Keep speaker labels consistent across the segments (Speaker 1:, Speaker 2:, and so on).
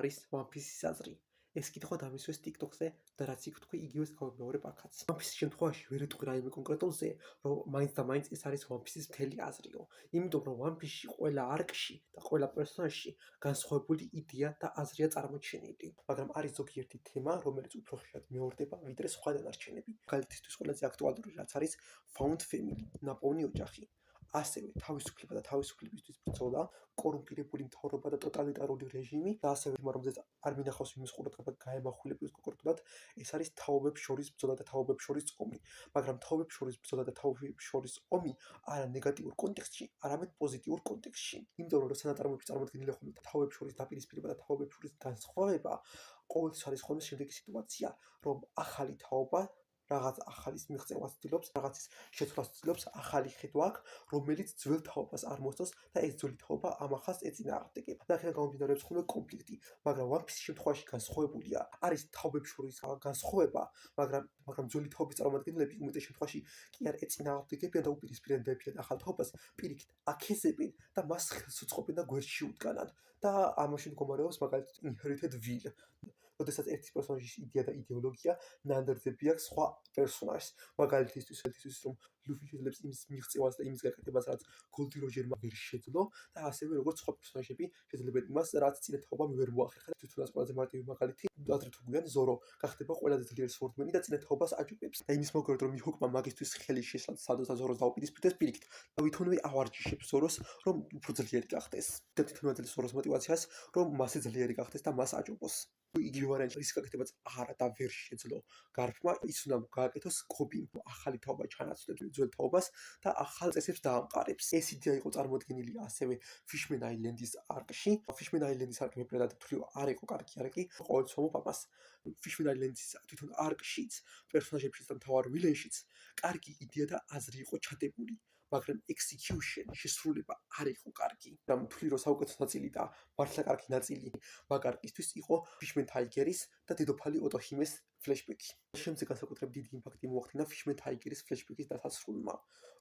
Speaker 1: არის One Piece-ის აზრი. ეს კითხვა დამისვეს TikTok-ზე და რაც იქ თქვი, იგივეს გავიმეორე აქაც. One Piece-ის შემთხვევაში ვერ ეთქვი რაიმე კონკრეტულზე, რომ მაინც და მაინც ეს არის One Piece-ის მთელი აზრიო. იმიტომ რომ One Piece-ში ყველა არკში და ყველა პერსონაჟში განსხვავებული იდეა და აზრია წარმოჩენილი. მაგრამ არის ზოგიერთი თემა, რომელიც უფრო ხშირად მეორდება, ვიდრე სხვა დანარჩენები. მაგალითისთვის ყველაზე აქტუალური რაც არის Found Family, ნაპოვნი ოჯახი. ასევე თავისუფლება და თავისუფლებისთვის ბრძოლა, კორუმპირებული მთავრობა და ტოტალიტარული რეჟიმი და ასევე რომელზეც არ მინახავს იმის ყურადღება გაემახვილებიოს კონკრეტულად, ეს არის თაობებს შორის ბრძოლა და თაობებს შორის ომი. მაგრამ თაობებს შორის ბრძოლა და თაობებს შორის ომი არა ნეგატიურ კონტექსტში, არამედ პოზიტიურ კონტექსტში. იმიტომ რომ როცა ნაწარმოებში წარმოდგენილია ხოლმე თაობებს შორის დაპირისპირება და თაობებს შორის განსხვავება, ყოველთვის არის ხოლმე შემდეგი სიტუაცია, რომ ახალი თაობა რაღაც ახალის მიღწევას ცდილობს, რაღაცის შეცვლას ცდილობს, ახალი ხედვა აქვს, რომელიც ძველ თაობას არ მოსწონს და ეს ძველი თაობა ამ ახალს ეწინააღმდეგება. და აქედან გამომდინარეობს ხოლმე კონფლიქტი, მაგრამ One Piece-ის შემთხვევაში განსხვავებულია. არის თაობებს შორის განსხვავება, მაგრამ ძველი თაობის წარმომადგენლები უმეტეს შემთხვევაში კი არ ეწინააღმდეგებიან და უპირისპირდნენ დაეფინათ ახალ თაობას, პირიქით აკეზებენ და მას ხელს უწყობენ და გვერდში უდგანან. და ამაში მდგომარეობს მაგალითად Inherited Will. როდესაც ერთი პერსონაჟის იდეა და იდეოლოგია ნანდრდები აქვს სხვა პერსონაჟს. მაგალითისთვის რომ ლუფი შეძლებს იმის მიღწევას და იმის გაკეთებას, რაც გოლდი როჯერმა ვერ შეძლო და ასევე როგორც სხვა პერსონაჟები შეძლებენ იმას, რაც წინა თაობამ ვერ მოახერხა. თვითონაც ყველაზე მარტივი მაგალითი, ადრე თუ გვიან ზორო გახდება ყველაზე ძლიერი სვორდმენი და წინა თაობას აჯობებს. და იმის მოგერდ რომ მihawkმა მაგისთვის ხელი შეშლა სადოს და ზოროს დაუპირისპირდეს პირიქით. და ვითონვე ავარჯიშებს ზოროს, რომ უფრო ძლიერი გახდეს. და თვითონ აძლევს ზოროს мотиваციას, რომ მასე ძლიერი გახდეს და მას აჯობოს. იგივე ვარიანტი ის გაკეთებაც არა და ვერ შეძლო გარფმა, ის უნდა გააკეთოს კობიმ, ახალი თაობა ჩანაცვლებს ძველ თაობას და ახალ წესებს დაამყარებს. ეს იდეა იყო წარმოდგენილი ასევე Fishman Island-ის არკში. Fishman Island-ის არკი მეპრედად თვლივ არ იყო კარგი არკი, ყოველთვის ვამბობ ამას. Fishman Island-ის თვითონ არკშიც, პერსონაჟებშიც და მთავარ ვილენშიც კარგი იდეა და აზრი იყო ჩადებული. მაგრამ execution შესრულება არ იყო კარგი. და მთვლი რომ საუკეთესო ნაწილი და მართლა კარგი ნაწილი მაგ არკისთვის იყო Fishman Tiger-ის და დედოფალი ოტოჰიმეს ფლეშბექი. შემდეგ განსაკუთრებით დიდი იმპაქტი მოახდინა Fishman Tiger-ის ფლეშბექის დასასრულმა,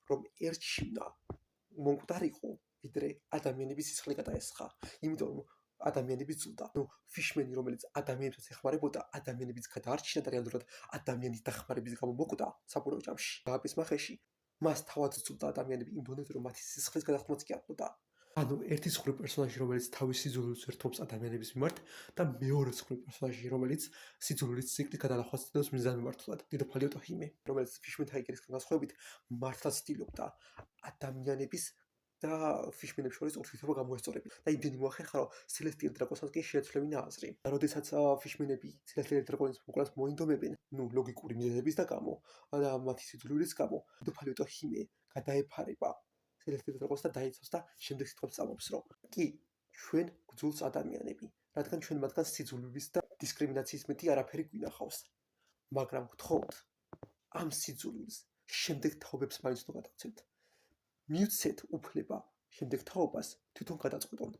Speaker 1: რომ ერჩივნა მომკვდარიყო, ვიდრე ადამიანების სისხლი გადაესხა. იმიტომ რომ ადამიანები ზულდა. Fishman-ი, რომელიც ადამიანებს ეხმარებოდა, ადამიანების გადაარჩინა და რეალურად ადამიანის დახმარების გამო მოკვდა საბურავ ჯამში. გააპის მახეში მას თავად ზულდა ადამიანები იმ დონეზე, რომ მათი სისხლის გადახდმაც კი ახლდა. ანუ ერთი სხვა პერსონაჟი, რომელიც თავის სიძულვილს ერთობს ადამიანების მიმართ და მეორე სხვა პერსონაჟი, რომელიც სიძულვილის ციკლით გადალახვას ცდილობს მიზანმიმართულად, დედოფალი ოტოჰიმე, რომელიც Fishman Tiger-ისგან განსხვავებით მართლაც ცდილობდა ადამიანების და Fishman-ებს შორის ურთიერთობა გამოესწორებინა. და იმდენი მოახერხა, რომ Celestial Dragon-ს კი შეეცვლებინა აზრი. და როდესაც Fishman-ები Celestial Dragon-ის მოკვლას მოინდომებენ, ლოგიკური მიზეზების და გამო და მათი სიძულვილის გამო, დედოფალი ოტოჰიმე გადაეფარება Celestial Dragon-ს და დაიცავს და შემდეგ სიტყვებს წამობს, რომ კი, ჩვენ გვძულს ადამიანები, რადგან ჩვენ მათგან სიძულვილის და დისკრიმინაციის მეტი არაფერი გვინახავს. მაგრამ გთხოვთ, ამ სიძულვილს შემდეგ თაობებს მაინც უნდა გადავცემთ. მივცეთ უფლება შემდეგ თაობას თვითონ გადაწყვეტონ,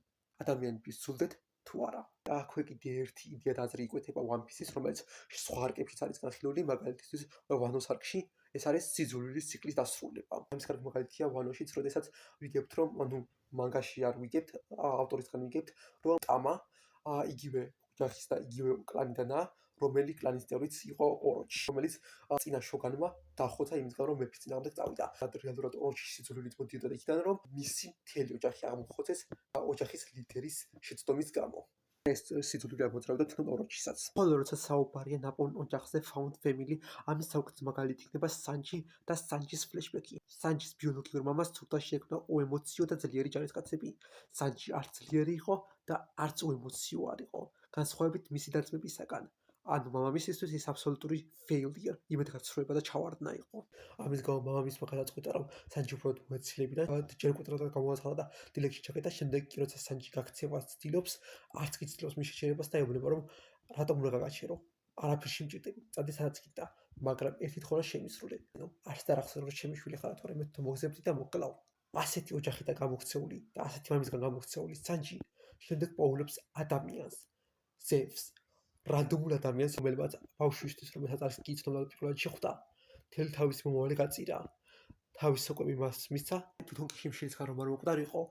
Speaker 1: ადამიანები სძულდეთ თუ არა. და აქვე კიდე ერთი იდეა და აზრი იკვეთება One Piece-ის, რომელიც სხვა არკებშიც არის განხილული, მაგალითისთვის Wano-ს არკში ეს არის სიძულვილის ციკლის დასრულება. ამის კარგი მაგალითია Wano-შიც, როდესაც ვიგებთ, რომ მანგაში არ ვიგებთ, ავტორისგან ვიგებთ, რომ ტამა იგივე ოჯახის და იგივე კლანიდანაა, რომელი კლანის წევრიც იყო ოროჩი, რომელიც წინა შოგანმა დაახოცა იმისგან, რომ მეფის წინააღმდეგ წავიდა. რეალურად ოროჩის სიძულვილით მოდიოდა იქიდან, რომ მისი მთელი ოჯახი აღმოხოცეს ოჯახის ლიდერის შეცდომის გამო. ეს სიძულვილი აღმოძრავდა თვითონ ოროჩისაც. ხოლო როცა საუბარია ნაპოვნ ოჯახზე Found Family, ამის საუკეთესო მაგალითი იქნება Sanji და Sanjis ფლეშბექი. Sanjis ბიოლოგიურ მამას ცურდა შეექმნა უემოციო და ძლიერი ჯარისკაცები. Sanji არც ძლიერი იყო და არც უემოციო არ იყო, განსხვავებით მისი და-ძმებისაგან. ანუ მამამისისთვის ის აბსოლუტური failure, იმედგაცრუება და ჩავარდნა იყო. ამის გამო მამამისმა გადაწყვიტა, რომ Sanji უბრალოდ მოეცილებინა, ჯერ კუთვნოდა გამოაცხადა და დილეგში ჩაკეტა, შემდეგ კი როცა Sanji გაქცევას ცდილობს, არც კი ცდილობს მის შეჩერებას და ეუბნება, რომ რატომ უნდა გაგაჩერო? არაფერში მჭირდები, წადი სადაც გინდა, მაგრამ ერთი თხოვნა შემისრულე. არც და რაღაცა რომ ჩემი შვილი ხარ, თორემ თუ მოგზებდი და მოკლავ. ასეთი ოჯახი და გამოქცეული და ასეთი მამისგან გამოქცეული Sanji შემდეგ პოულობს ადამიანს, Zeus. რანდომულ ადამიანს, რომელმაც ბავშვისთვის, რომელსაც არის კი იცნობდა პირველად შეხვდა, მთელი თავისი მომავალი გაწირა. თავის სოკოები მას მისცა, თვითონ კი შიმშილისგან რომ არ მოკვდარიყო,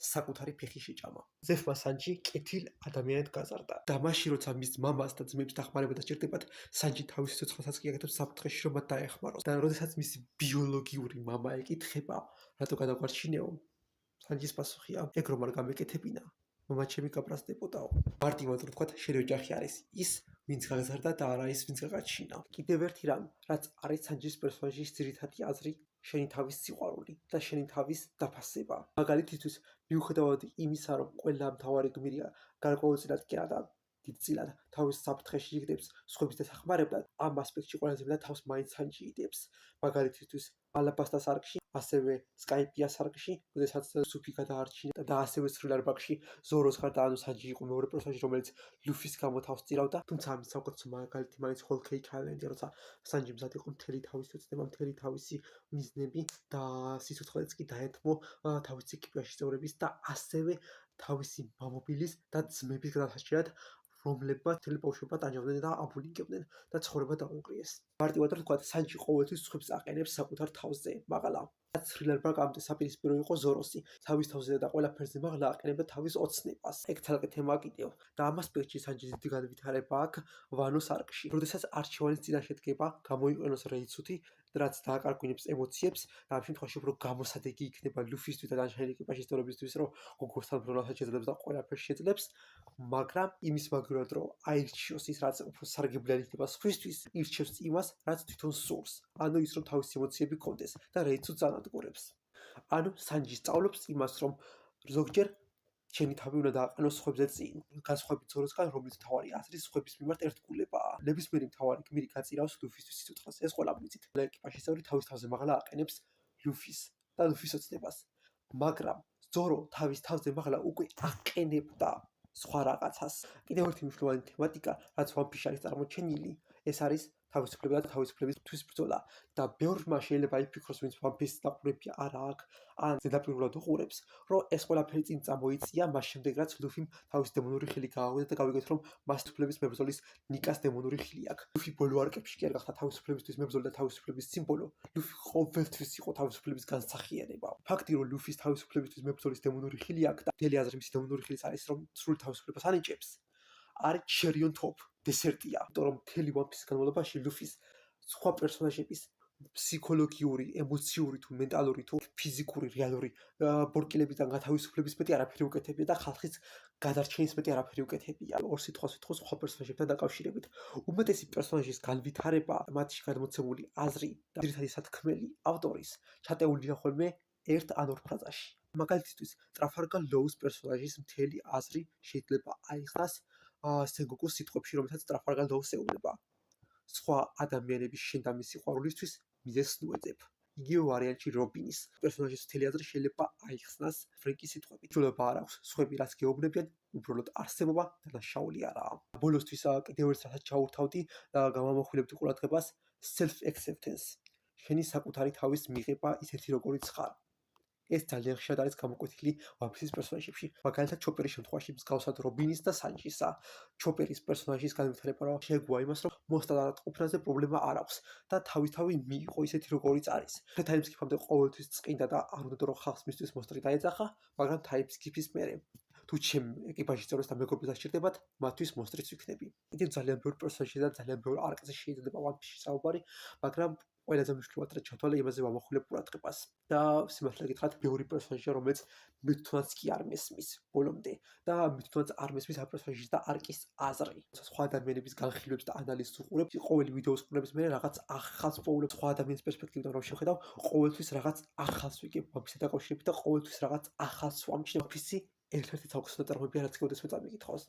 Speaker 1: საკუთარი ფეხი შეჭამა. ზეფმა სანჯი კეთილ ადამიანად გაზარდა და მაშინ როცა მის მამას და ძმებს დახმარება დაჭირდებათ, სანჯი თავის ცოცხალსაც კი აკეთებს საფრთხეში რომ მათ დაეხმაროს. და როდესაც მისი ბიოლოგიური მამა ეკითხება, რატო გადაგვარჩინეო, სანჯის პასუხია: ეგ რომ არ გამეკეთებინა, მამა ჩემი გაბრაზდებოდაო. მარტივად რო ვთქვათ, შენი ოჯახი არის ის, ვინც გაგზარდა და არა ის, ვინც გაგაჩინა. კიდევ ერთი რამ, რაც არის სანჯის პერსონაჟის ძირითადი აზრი, შენი თავის სიყვარული და შენი თავის დაფასება. მაგალითისთვის, მიუხედავად იმისა, რომ ყველა მთავარი გმირია გარკვეულწილად კი არა და დიდწილად თავის საფრთხეში იგდებს სხვების დახმარებლად, ამ ასპექტში ყველაზე მეტად თავს მაინც სანჯი იდებს. მაგალითისთვის, ალაბასტას არკში, ასევე სკაიპიას არკში, როდესაც სუფი გადაარჩინა და ასევე თრილერ ბაგში ზოროს გარდა ანუ სანჯი იყო მეორე პერსონაჟი, რომელიც ლუფის გამო თავს წირავდა. თუმცა ამის საუკეთესო მაგალითი მაინც Whole Cake Island-ია, როცა სანჯი მზად იყო მთელი თავისი უცნობა, მთელი თავისი მიზნები და სიცოცხლეც კი დაეთმო თავისი ეკიპაჟის წევრების და ასევე თავისი მამობილის და ძმების გადასაჭირად, რომლებმაც მთელი ბავშვობა ტანჯავდნენ და აბულინგებდნენ და ცხოვრება დაუკრიეს. მარტივად რო ვთქვათ, სანჯი ყოველთვის სხვებს აყენებს საკუთარ თავზე, მაგრამ თრილერ ბაგამდე საპირისპირო იყო ზოროსი, თავის თავზე და ყველაფერზე, მაგრამ აყენებდა თავის ოცნებას. ეგ ცალკე თემაა კიდევ. და ამ ასპექტში სანჯის დიდი განვითარება აქვს ვანოს არკში. როდესაც არჩევანის წინაშე დგება, გამოიყენოს რეიცუთი, რაც დააკარგვინებს ემოციებს და ამ შემთხვევაში უფრო გამოსადეგი იქნება ლუფისთვის და დანარჩენი ეკიპაჟის წევრებისთვის, რომ გოგოსთან ბრუნვასაც შეძლებს და ყველაფერს შეძლებს, მაგრამ იმის მაგურად რომ აირჩიოს ის, რაც უფრო სარგებლიანი იქნება სხვისთვის, ირჩევს იმას, რაც თვითონ სურს. ანუ ის რომ თავისი ემოციები კონდეს და რეიცუთს ანადგურებს. ანუ სანჯი სწავლობს იმას, რომ ზოგჯერ შენი თავი უნდა დააყენოს სხვებზე წინ. განსხვავებით ზოროსგან, რომელიც მთავარი აზრის სხვების მიმართ ერთგულებაა. ნებისმიერი მთავარი გმირი გაწირავს ლუფისთვის სიცოცხლეს. ეს ყველა ვიცით. ეკიპაჟის წევრი თავის თავზე მაღლა აყენებს ლუფის და ლუფის ოცნებას. მაგრამ ზორო თავის თავზე მაღლა უკვე აყენებდა სხვა რაღაცას. კიდევ ერთი მნიშვნელოვანი თემატიკა, რაც One Piece-ში არის წარმოჩენილი, ეს არის თავისუფლება და თავისუფლებისთვის ბრძოლა. და ბევრმა შეიძლება იფიქროს, ვინც One Piece-ს დაყურებია არა აქვს, ან ზედაპირულად უყურებს, რომ ეს ყველაფერი წინ წამოიწია, მას შემდეგ რაც ლუფიმ თავისი დემონური ხილი გააღვიძა და გავიგეთ, რომ მას თავისუფლების მებრძოლის ნიკას დემონური ხილი აქვს. ლუფი ბოლო არკებში კი არ გახდა თავისუფლებისთვის მებრძოლი და თავისუფლების სიმბოლო. ლუფი ყოველთვის იყო თავისუფლების განსახიერება. ფაქტი, რომ ლუფის თავისუფლებისთვის მებრძოლის დემონური ხილი აქვს და მთელი აზრი მისი დემონური ხილის არის, რომ სრული თავისუფლებას ანიჭებს, არის cherry on top, დესერტია. იმიტომ რომ მთელი One Piece-ის განმავლობაში ლუფის სხვა პერსონაჟების ფსიქოლოგიური, ემოციური თუ მენტალური თუ ფიზიკური, რეალური ბორკილებიდან გათავისუფლების მეტი არაფერი უკეთებია და ხალხის გადარჩენის მეტი არაფერი უკეთებია. ორ სიტყვას ვიტყო სხვა პერსონაჟებთან დაკავშირებით. უმეტესი პერსონაჟის განვითარება, მათში გადმოცემული აზრი და ძირითადი სათქმელი ავტორის ჩატეულია ხოლმე ერთ ან ორ ფრაზაში. მაგალითისთვის, ტრაფალგარ ლოუს პერსონაჟის მთელი აზრი შეიძლება აიხსნას სენგოკუს სიტყვებში, რომელსაც ტრაფალგარ ლოუს ეუბნება. სხვა ადამიანების შენდამის სიყვარულისთვის მიზეზს ნუეძებ. იგივე ვარიანტში რობინის პერსონაჟის მთელი აზრი შეიძლება აიხსნას ფრენკის სიტყვებით. უბრალოდ არ აქვს სხვები რაც გეუბნებიან, უბრალოდ არსებობა დანაშაული არაა. ბოლოსთვის კიდევ ერთ რასაც ჩაურთავდი და გამამახვილებდი ყურადღებას, self acceptance. შენი საკუთარი თავის მიღება ისეთი როგორიც ხარ. ეს ძალიან ხშირად არის გამოკვეთილი One Piece-ის პერსონაჟებში. მაგალითად, ჩოპერის შემთხვევაში მსგავსად რობინის და სანჯისა. ჩოპერის პერსონაჟის განვითარება შეეგუა იმას, რომ მოსტადარყოფნაზე პრობლემა არ აქვს და თავისთავად მიიღო ისეთი როგორიც არის. time skip-ამდე ყოველთვის წყინდა და არ უნდა რომ ხალხს მისთვის მოსტრი დაეძახა, მაგრამ time skip-ის მერე თუ ჩემ ეკიპაჟის წევრებს და მეგობრებს დასჭირდებათ, მათთვის მოსტრიც ვიქნები. კიდევ ძალიან ბევრ პერსონაჟზე და ძალიან ბევრ არკზე შეიძლება One Piece-ში საუბარი, მაგრამ ყველაზე მნიშვნელოვანი რაც ჩათვალე, იმაზე ვამახვილებ ყურადღებას. და სიმართლე გითხრათ, ბევრი პერსონაჟია, რომელიც მითუნაც კი არ მესმის ბოლომდე და მითუნაც არ მესმის ამ პერსონაჟის და არკის აზრი. სხვა ადამიანების განხილვებს და ანალიზს უყურებ, ყოველი ვიდეოს ყურების მერე რაღაც ახალს პოულებ სხვა ადამიანის პერსპექტივიდან რომ შევხედავ, ყოველთვის რაღაც ახალს ვიგებ One Piece-თან დაკავშირებით და ყოველთვის რაღაც ახალს ვამჩნევ. One Piece-ი ერთ-ერთი თავგზნო წარმოებია, რაც კიდევ წამიკითხავს.